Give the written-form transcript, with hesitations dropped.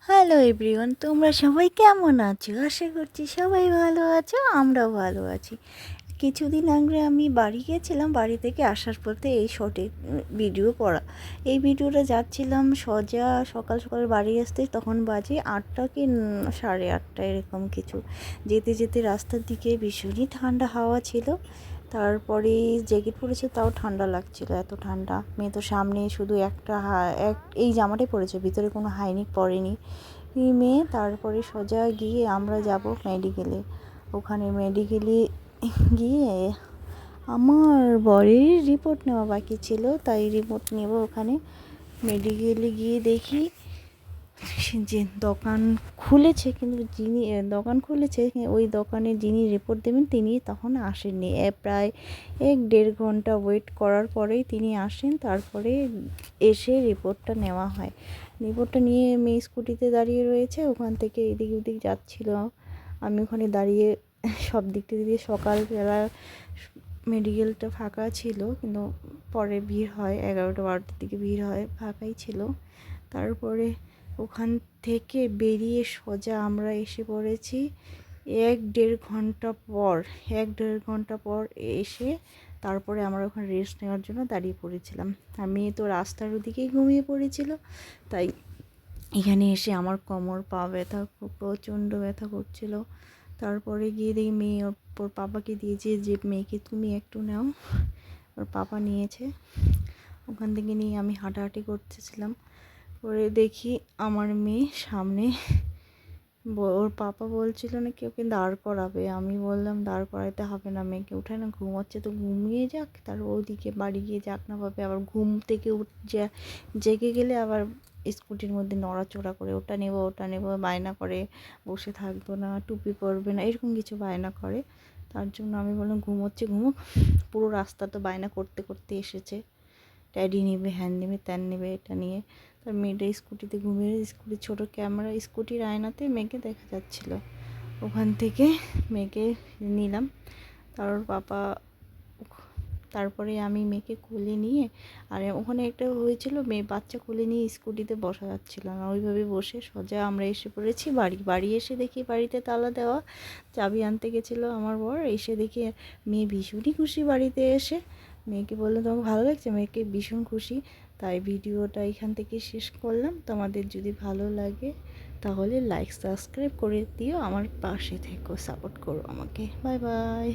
Hello everyone, তোমরা সবাই কেমন আছো? আশা করছি সবাই ভালো আছো, আমরাও ভালো আছি। কিছুদিন আগে আমি বাড়ি গিয়েছিলাম, বাড়ি থেকে আসার পথে এই শর্টে ভিডিও করা। এই ভিডিওটা যাচ্ছিলাম সোজা সকাল সকাল বাড়ি আসতে, তখন বাজে 8টা কি 8:30 এরকম কিছু। যেতে যেতে রাস্তার দিকে ভীষণই ঠান্ডা হাওয়া ছিল, তারপরে জ্যাকেট পরেছে তাও ঠান্ডা লাগছিল, এত ঠান্ডা। মেয়ে তো সামনে শুধু এই জামাটাই পরেছে, ভিতরে কোনো হাইনেক পরেনি মেয়ে। তারপরে সোজা গিয়ে আমরা যাব মেডিকেলে। ওখানে মেডিকেলে গিয়ে আমার বরের রিপোর্ট নেওয়া বাকি ছিল, তাই রিপোর্ট নেব ওখানে। মেডিকেলে গিয়ে দেখি যে দোকান খুলেছে, কিন্তু যিনি দোকান খুলেছে ওই দোকানে যিনি রিপোর্ট দেবেন তিনি তখন আসেননি। প্রায় 1-1.5 ঘন্টা ওয়েট করার পরেই তিনি আসেন, তারপরে এসে রিপোর্টটা নেওয়া হয়। রিপোর্টটা নিয়ে মেয়ে স্কুটিতে দাঁড়িয়ে রয়েছে, ওখান থেকে এদিক ওদিক যাচ্ছিল। আমি ওখানে দাঁড়িয়ে সব দিক দিয়ে সকালবেলা মেডিকেলটা ফাঁকা ছিল, কিন্তু পরে ভিড় হয়, 11টা-12টার দিকে ভিড় হয়, ফাঁকাই ছিল। তারপরে ওখান থেকে বেরিয়ে সোজা আমরা এসে পড়েছি 1-1.5 ঘন্টা পর এসে তারপরে আমরা ওখানে রেস্ট নেওয়ার জন্য দাঁড়িয়ে পড়েছিলাম। আর মেয়ে তো রাস্তার ওদিকেই ঘুমিয়ে পড়েছিল, তাই এখানে এসে আমার কোমর পা ব্যথা, খুব প্রচণ্ড ব্যথা করছিল। তারপরে গিয়ে দেখি মেয়ে ওর পাপাকে দিয়েছে যে মেয়েকে তুমি একটু নাও, ওর পাপা নিয়েছে। ওখান থেকে নিয়ে আমি হাঁটাহাঁটি করতেছিলাম, করে দেখি আমার মেয়ে সামনে, ওর পাপা বলছিল না কেউ ওকে দাঁড় করাবে। আমি বললাম দাঁড় করাইতে হবে না, মেয়েকে উঠে না, ঘুমাচ্ছে তো ঘুমিয়ে যাক, তার ওদিকে বাড়ি গিয়ে যাক না পাবে। আবার ঘুম থেকে জেগে গেলে আবার স্কুটির মধ্যে নড়াচড়া করে ওটা নেব বায়না করে, বসে থাকবো না, টুপি পরবে না, এরকম কিছু বায়না করে। তার জন্য আমি বললাম ঘুমোচ্ছে ঘুমোক। পুরো রাস্তা তো বায়না করতে করতে এসেছে, ট্যাডি নেবে, হ্যান নেবে, ত্যান নেবে, এটা নিয়ে। তার মেয়েটা স্কুটিতে ঘুমিয়ে, স্কুটির ছোটো ক্যামেরা স্কুটির আয়নাতে মেয়েকে দেখা যাচ্ছিল। ওখান থেকে মেয়েকে নিলাম, তারপর পাপা, তারপরে আমি মেয়েকে কোলে নিয়ে, আর ওখানে একটা হয়েছিল মেয়ে বাচ্চা কোলে নিয়ে স্কুটিতে বসা যাচ্ছিল না, ওইভাবে বসে সোজা আমরা এসে পড়েছি বাড়ি এসে দেখি বাড়িতে তালা দেওয়া। চাবি আনতে গেছিলো আমার বর, এসে দেখি মেয়ে ভীষণই খুশি বাড়িতে এসে। মেয়েকে বললো তোমাকে ভালো লাগছে, মেয়েকে ভীষণ খুশি। তাই ভিডিওটা এখান থেকে শেষ করলাম। তোমাদের যদি ভালো লাগে তাহলে লাইক সাবস্ক্রাইব করে দিও, আমার পাশে থেকো, সাপোর্ট করো আমাকে। Bye bye.